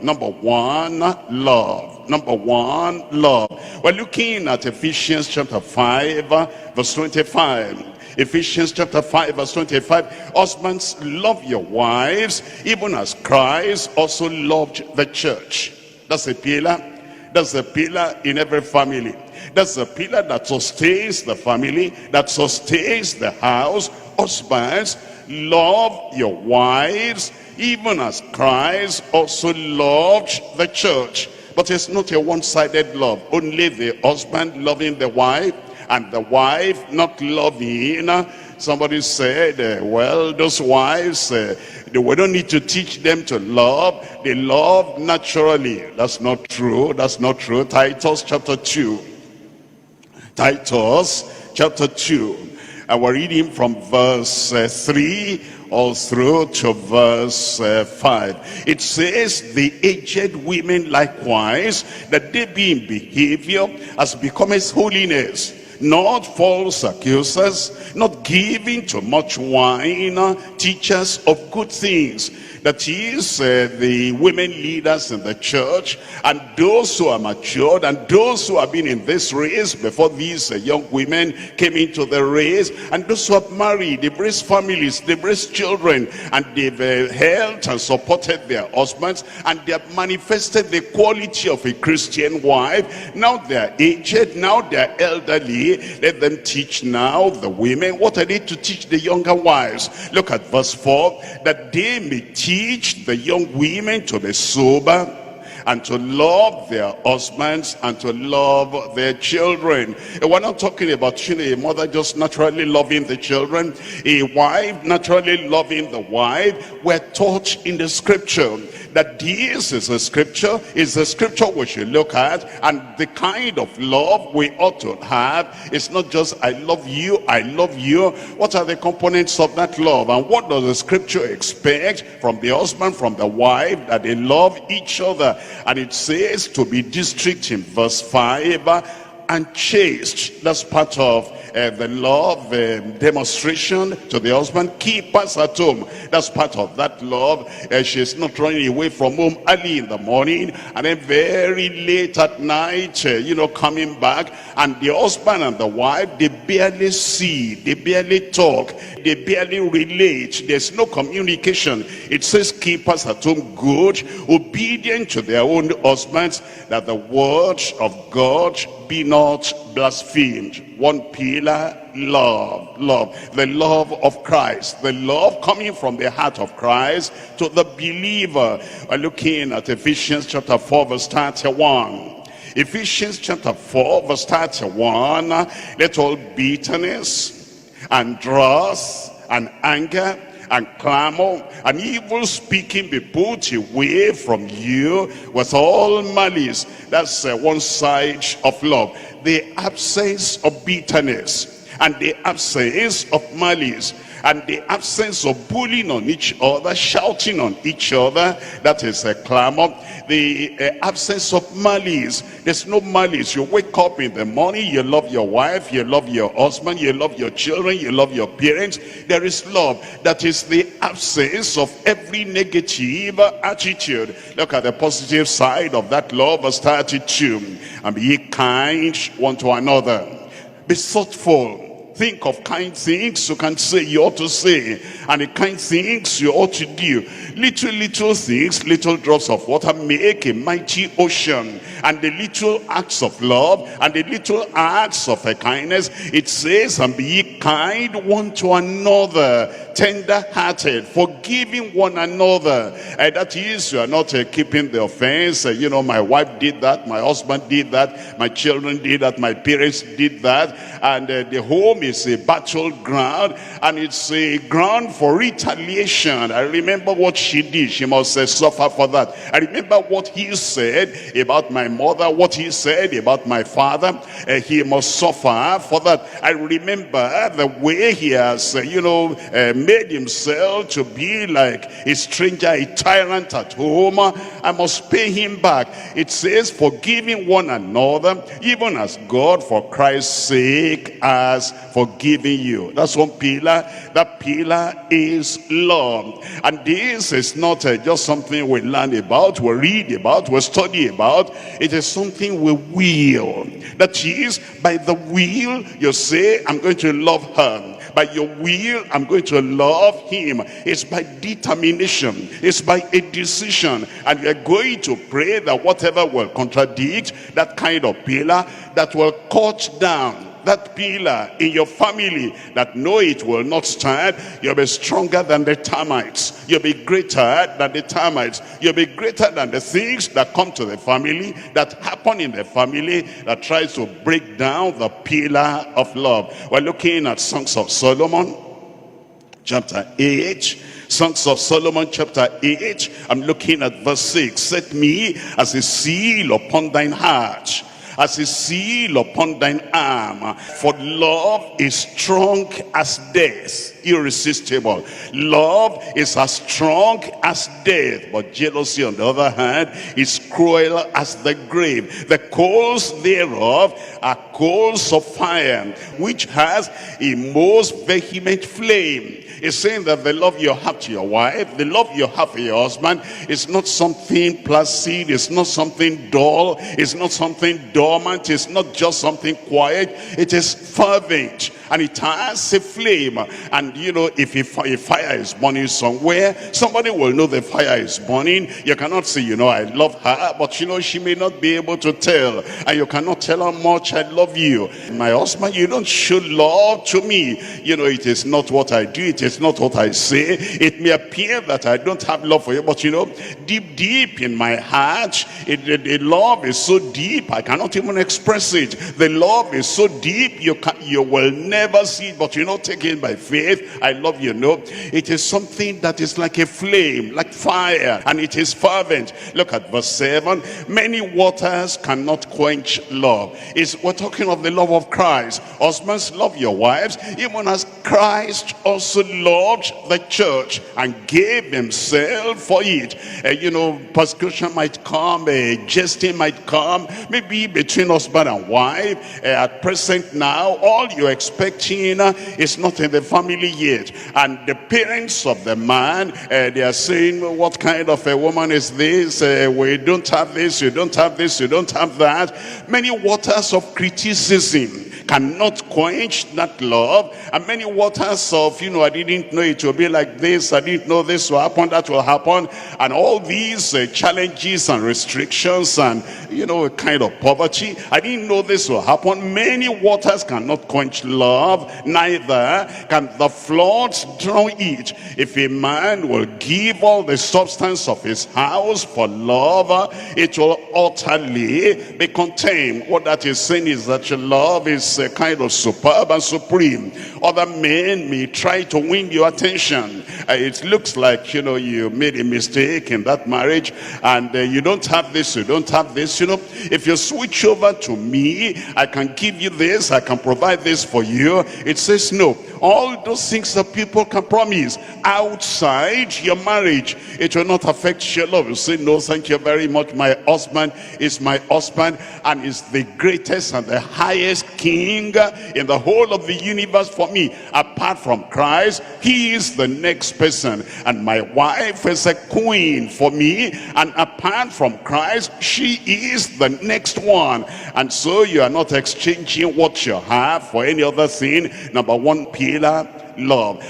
Number one, love. Number one, love. We're looking at Ephesians chapter 5, verse 25. Ephesians chapter 5, verse 25. Husbands, love your wives, even as Christ also loved the church. That's a pillar. That's a pillar in every family. That's a pillar that sustains the family, that sustains the house. Husbands, love your wives, even as Christ also loved the church. But it's not a one-sided love. Only the husband loving the wife, and the wife not loving. Somebody said, well, those wives, we don't need to teach them to love. They love naturally. That's not true. That's not true. Titus chapter 2. Titus chapter 2. And we're reading from verse 3 all through to verse 5. It says, the aged women likewise, that they be in behavior as becometh holiness, not false accusers, not giving to much wine, teachers of good things. That is, the women leaders in the church, and those who are matured, and those who have been in this race before these young women came into the race, and those who have married, they've raised families, they've raised children, and they've helped and supported their husbands, and they have manifested the quality of a Christian wife. Now they're aged, now they're elderly. Let them teach now the women. What are they to teach the younger wives? Look at verse 4. That they may teach the young women to be sober, and to love their husbands, and to love their children. And we're not talking about, a mother just naturally loving the children, a wife naturally loving the wife. We're taught in the scripture that this is a scripture, is the scripture we should look at, and the kind of love we ought to have is not just I love you, I love you. What are the components of that love? And what does the scripture expect from the husband, from the wife? That they love each other. And it says to be distinct in verse 5, and chaste. That's part of the love demonstration to the husband. Keep us at home. That's part of that love. She's not running away from home early in the morning and then very late at night, coming back. And the husband and the wife, they barely see, they barely talk, they barely relate. There's no communication. It says keep us at home good, obedient to their own husbands, that the word of God be not blasphemed. One pillar, love. The love of Christ. The love coming from the heart of Christ to the believer. We're looking at Ephesians chapter 4 verse 31. Ephesians chapter 4 verse 31. Let all bitterness and wrath and anger and clamor and evil speaking be put away from you with all malice. That's one side of love. The absence of bitterness and the absence of malice and the absence of bullying on each other, shouting on each other. That is a clamor. The absence of malice. There's no malice. You wake up in the morning, you love your wife, you love your husband, you love your children, you love your parents. There is love. That is the absence of every negative attitude. Look at the positive side of that love, verse 32. And be ye kind one to another. Be thoughtful. Think of kind things you can say, you ought to say, and the kind things you ought to do. Little things, little drops of water make a mighty ocean. And the little acts of love and the little acts of kindness, it says, and be ye kind one to another, tender-hearted, forgiving one another. And that is, you are not keeping the offense. My wife did that, my husband did that, my children did that, my parents did that, and the home is a battleground, and it's a ground for retaliation. I remember what she did. She must suffer for that. I remember what he said about my mother, what he said about my father. He must suffer for that. I remember the way he has, made himself to be like a stranger, a tyrant at home. I must pay him back. It says, forgiving one another, even as God for Christ's sake has forgiven you. That's one pillar. That pillar is love. And this is not just something we learn about, we read about, we study about. It is something we will. That is, by the will, you say, I'm going to love her. By your will, I'm going to love him. It's by determination. It's by a decision. And you're going to pray that whatever will contradict that kind of pillar, that will cut down that pillar in your family, that no, it will not stand. You'll be stronger than the termites. You'll be greater than the termites. You'll be greater than the things that come to the family, that happen in the family, that tries to break down the pillar of love. We're looking at Songs of Solomon, chapter 8. Songs of Solomon, chapter 8. I'm looking at verse 6. Set me as a seal upon thine heart, as a seal upon thine arm. For love is strong as death, irresistible. Love is as strong as death, but jealousy, on the other hand, is cruel as the grave. The coals thereof are coals of fire, which has a most vehement flame. It's saying that the love you have to your wife, the love you have for your husband, is not something placid, it's not something dull, it's not something dormant, it's not just something quiet. It is fervent, and it has a flame. And you know, if a fire is burning somewhere, somebody will know the fire is burning. You cannot say, you know, I love her, but you know, she may not be able to tell. And you cannot tell how much I love you. My husband, you don't show love to me. You know, it is not what I do, it is not what I say. It may appear that I don't have love for you, but you know, deep in my heart, the love is so deep, I cannot even express it. The love is so deep, you will never see it, but you know, take it by faith. I love you. No, it is something that is like a flame, like fire, and it is fervent. Look at verse 7. Many waters cannot quench love. We're talking of the love of Christ. Husbands, love your wives, even as Christ also loved the church and gave himself for it. You know, persecution might come, jesting might come, maybe between husband and wife. At present now, all you're expecting is not in the family yet. And the parents of the man, they are saying, what kind of a woman is this? We don't have this, you don't have this, you don't have that. Many waters of criticism cannot quench that love. And many waters of, you know, I didn't know it will be like this, I didn't know this will happen, that will happen, and all these challenges and restrictions and, you know, a kind of poverty, I didn't know this will happen. Many waters cannot quench love, neither can the floods drown it. If a man will give all the substance of his house for love, it will utterly be contained. What that is saying is that your love is kind of superb and supreme. Other men may try to win your attention. It looks like, you know, you made a mistake in that marriage, and you don't have this, you don't have this. You know, if you switch over to me, I can give you this, I can provide this for you. It says no. All those things that people can promise outside your marriage, it will not affect your love. You say, no, thank you very much. My husband is my husband, and is the greatest and the highest king in the whole of the universe for me. Apart from Christ, he is the next person. And my wife is a queen for me, and apart from Christ, she is the next one. And so you are not exchanging what you have for any other thing. Number one pillar, love.